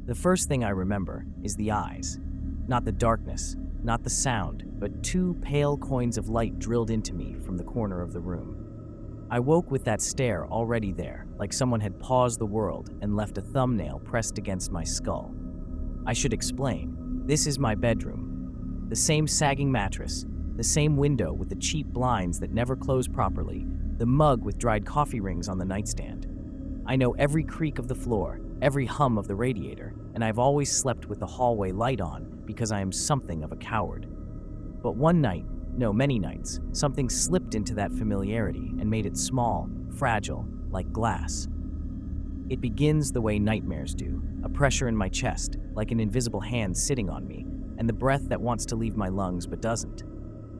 The first thing I remember is the eyes. Not the darkness, not the sound, but two pale coins of light drilled into me from the corner of the room. I woke with that stare already there, like someone had paused the world and left a thumbnail pressed against my skull. I should explain. This is my bedroom. The same sagging mattress, the same window with the cheap blinds that never close properly, the mug with dried coffee rings on the nightstand. I know every creak of the floor, every hum of the radiator, and I've always slept with the hallway light on because I am something of a coward. But one night, no, many nights, something slipped into that familiarity and made it small, fragile, like glass. It begins the way nightmares do, a pressure in my chest, like an invisible hand sitting on me, and the breath that wants to leave my lungs but doesn't.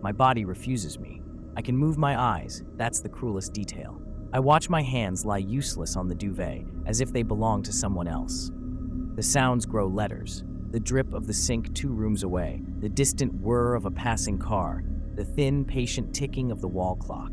My body refuses me. I can move my eyes, that's the cruelest detail. I watch my hands lie useless on the duvet, as if they belong to someone else. The sounds grow letters, the drip of the sink 2 rooms away, the distant whir of a passing car, the thin, patient ticking of the wall clock.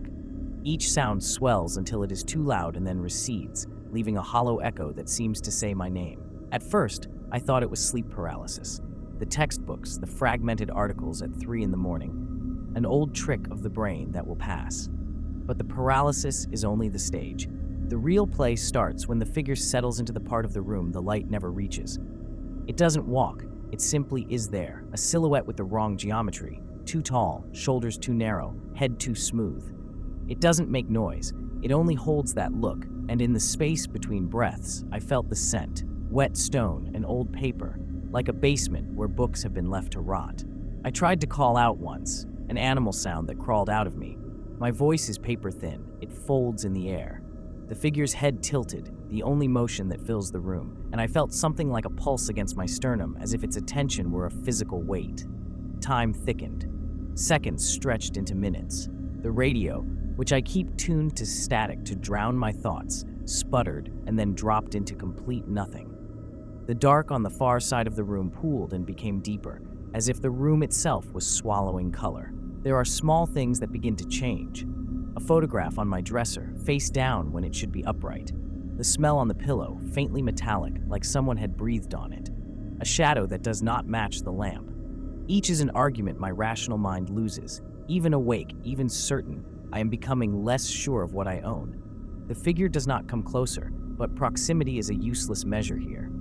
Each sound swells until it is too loud and then recedes, leaving a hollow echo that seems to say my name. At first, I thought it was sleep paralysis. The textbooks, the fragmented articles at 3 in the morning, an old trick of the brain that will pass. But the paralysis is only the stage. The real play starts when the figure settles into the part of the room the light never reaches. It doesn't walk, it simply is there, a silhouette with the wrong geometry, too tall, shoulders too narrow, head too smooth. It doesn't make noise, it only holds that look, and in the space between breaths, I felt the scent, wet stone and old paper, like a basement where books have been left to rot. I tried to call out once, an animal sound that crawled out of me. My voice is paper thin, it folds in the air. The figure's head tilted, the only motion that fills the room, and I felt something like a pulse against my sternum, as if its attention were a physical weight. Time thickened. Seconds stretched into minutes. The radio, which I keep tuned to static to drown my thoughts, sputtered and then dropped into complete nothing. The dark on the far side of the room pooled and became deeper, as if the room itself was swallowing color. There are small things that begin to change. A photograph on my dresser, face down when it should be upright. The smell on the pillow, faintly metallic, like someone had breathed on it. A shadow that does not match the lamp. Each is an argument my rational mind loses. Even awake, even certain, I am becoming less sure of what I own. The figure does not come closer, but proximity is a useless measure here.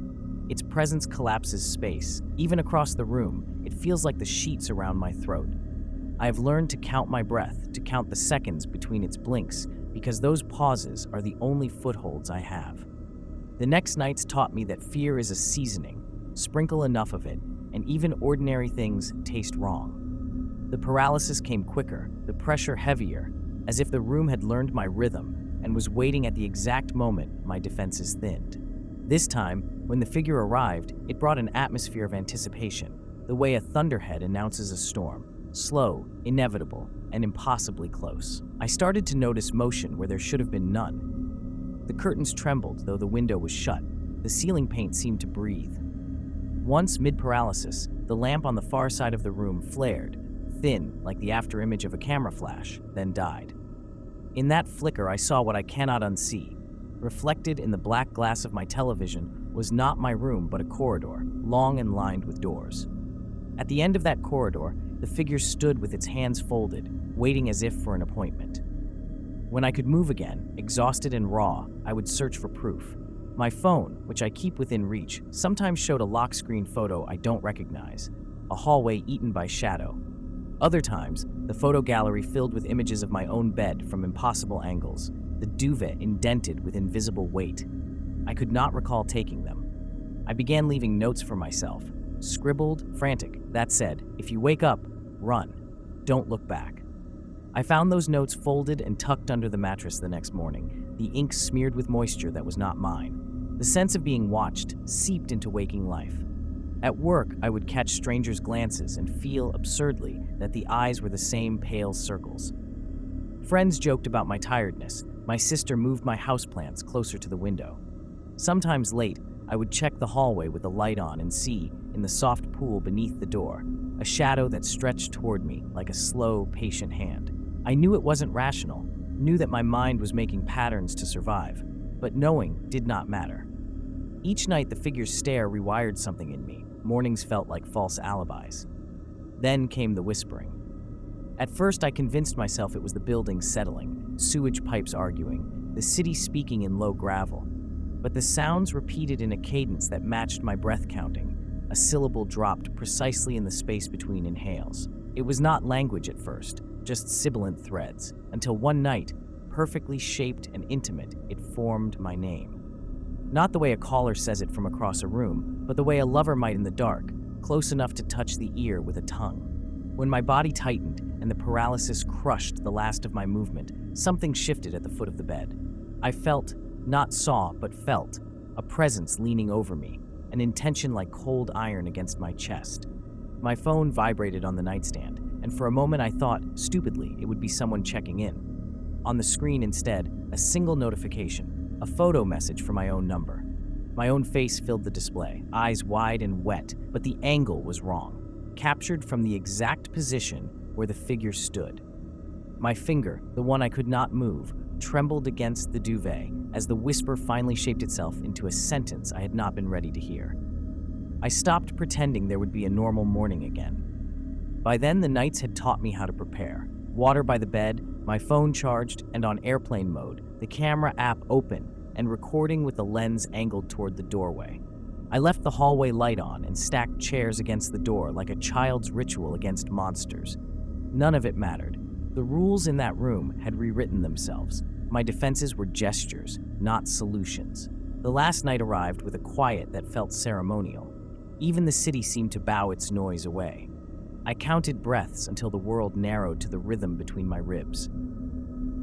Its presence collapses space. Even across the room, it feels like the sheets around my throat. I have learned to count my breath, to count the seconds between its blinks, because those pauses are the only footholds I have. The next nights taught me that fear is a seasoning. Sprinkle enough of it, and even ordinary things taste wrong. The paralysis came quicker, the pressure heavier, as if the room had learned my rhythm and was waiting at the exact moment my defenses thinned. This time, when the figure arrived, it brought an atmosphere of anticipation, the way a thunderhead announces a storm. Slow, inevitable, and impossibly close. I started to notice motion where there should have been none. The curtains trembled, though the window was shut. The ceiling paint seemed to breathe. Once mid-paralysis, the lamp on the far side of the room flared, thin like the afterimage of a camera flash, then died. In that flicker, I saw what I cannot unsee. Reflected in the black glass of my television was not my room but a corridor, long and lined with doors. At the end of that corridor, the figure stood with its hands folded, waiting as if for an appointment. When I could move again, exhausted and raw, I would search for proof. My phone, which I keep within reach, sometimes showed a lock screen photo I don't recognize, a hallway eaten by shadow. Other times, the photo gallery filled with images of my own bed from impossible angles, the duvet indented with invisible weight. I could not recall taking them. I began leaving notes for myself, scribbled, frantic, that said, if you wake up, run. Don't look back. I found those notes folded and tucked under the mattress the next morning, the ink smeared with moisture that was not mine. The sense of being watched seeped into waking life. At work, I would catch strangers' glances and feel, absurdly, that the eyes were the same pale circles. Friends joked about my tiredness. My sister moved my houseplants closer to the window. Sometimes late, I would check the hallway with the light on and see, in the soft pool beneath the door, a shadow that stretched toward me like a slow, patient hand. I knew it wasn't rational, knew that my mind was making patterns to survive, but knowing did not matter. Each night, the figure's stare rewired something in me. Mornings felt like false alibis. Then came the whispering. At first, I convinced myself it was the building settling, sewage pipes arguing, the city speaking in low gravel. But the sounds repeated in a cadence that matched my breath counting. A syllable dropped precisely in the space between inhales. It was not language at first, just sibilant threads, until one night, perfectly shaped and intimate, it formed my name. Not the way a caller says it from across a room, but the way a lover might in the dark, close enough to touch the ear with a tongue. When my body tightened and the paralysis crushed the last of my movement, something shifted at the foot of the bed. I felt, not saw, but felt, a presence leaning over me, an intention like cold iron against my chest. My phone vibrated on the nightstand, and for a moment I thought, stupidly, it would be someone checking in. On the screen instead, a single notification. A photo message from my own number. My own face filled the display, eyes wide and wet, but the angle was wrong, captured from the exact position where the figure stood. My finger, the one I could not move, trembled against the duvet as the whisper finally shaped itself into a sentence I had not been ready to hear. I stopped pretending there would be a normal morning again. By then, the nights had taught me how to prepare. Water by the bed, my phone charged and on airplane mode, the camera app open and recording with the lens angled toward the doorway. I left the hallway light on and stacked chairs against the door like a child's ritual against monsters. None of it mattered. The rules in that room had rewritten themselves. My defenses were gestures, not solutions. The last night arrived with a quiet that felt ceremonial. Even the city seemed to bow its noise away. I counted breaths until the world narrowed to the rhythm between my ribs.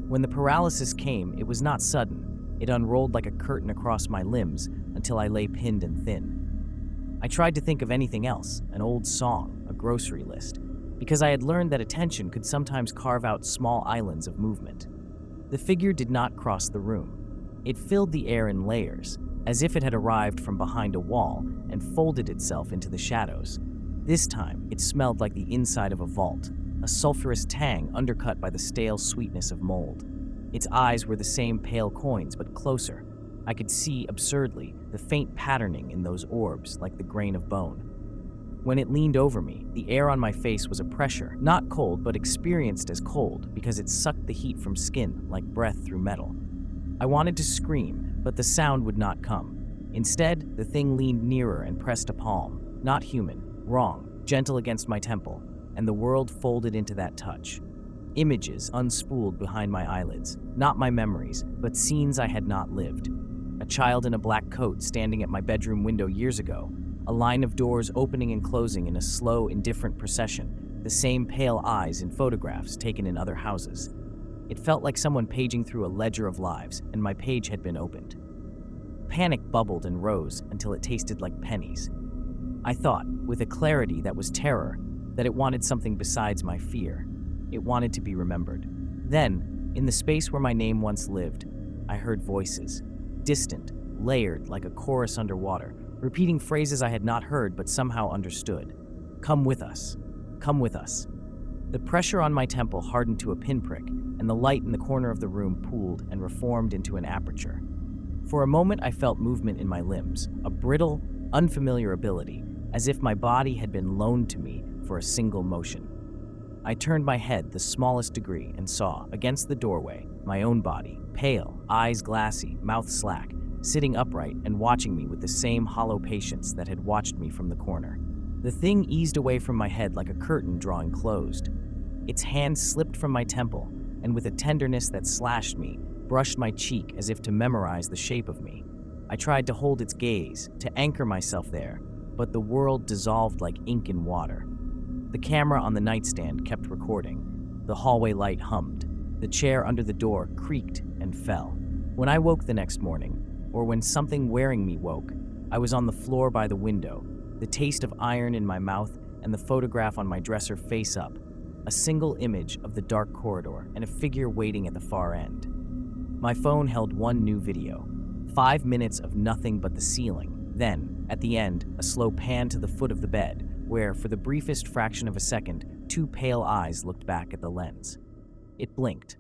When the paralysis came, it was not sudden. It unrolled like a curtain across my limbs until I lay pinned and thin. I tried to think of anything else, an old song, a grocery list, because I had learned that attention could sometimes carve out small islands of movement. The figure did not cross the room. It filled the air in layers, as if it had arrived from behind a wall and folded itself into the shadows. This time, it smelled like the inside of a vault, a sulfurous tang undercut by the stale sweetness of mold. Its eyes were the same pale coins, but closer. I could see, absurdly, the faint patterning in those orbs like the grain of bone. When it leaned over me, the air on my face was a pressure, not cold, but experienced as cold because it sucked the heat from skin like breath through metal. I wanted to scream, but the sound would not come. Instead, the thing leaned nearer and pressed a palm, not human, wrong, gentle against my temple, and the world folded into that touch. Images unspooled behind my eyelids, not my memories, but scenes I had not lived. A child in a black coat standing at my bedroom window years ago, a line of doors opening and closing in a slow, indifferent procession, the same pale eyes in photographs taken in other houses. It felt like someone paging through a ledger of lives, and my page had been opened. Panic bubbled and rose until it tasted like pennies. I thought, with a clarity that was terror, that it wanted something besides my fear. It wanted to be remembered. Then, in the space where my name once lived, I heard voices, distant, layered like a chorus underwater, repeating phrases I had not heard but somehow understood. Come with us. Come with us. The pressure on my temple hardened to a pinprick, and the light in the corner of the room pooled and reformed into an aperture. For a moment, I felt movement in my limbs, a brittle, unfamiliar ability, as if my body had been loaned to me for a single motion. I turned my head the smallest degree and saw, against the doorway, my own body, pale, eyes glassy, mouth slack, sitting upright and watching me with the same hollow patience that had watched me from the corner. The thing eased away from my head like a curtain drawing closed. Its hand slipped from my temple, and with a tenderness that slashed me, brushed my cheek as if to memorize the shape of me. I tried to hold its gaze, to anchor myself there, but the world dissolved like ink in water. The camera on the nightstand kept recording. The hallway light hummed. The chair under the door creaked and fell. When I woke the next morning, or when something wearing me woke, I was on the floor by the window, the taste of iron in my mouth and the photograph on my dresser face up, a single image of the dark corridor and a figure waiting at the far end. My phone held one new video, 5 minutes of nothing but the ceiling. Then, at the end, a slow pan to the foot of the bed, where, for the briefest fraction of a second, two pale eyes looked back at the lens. It blinked.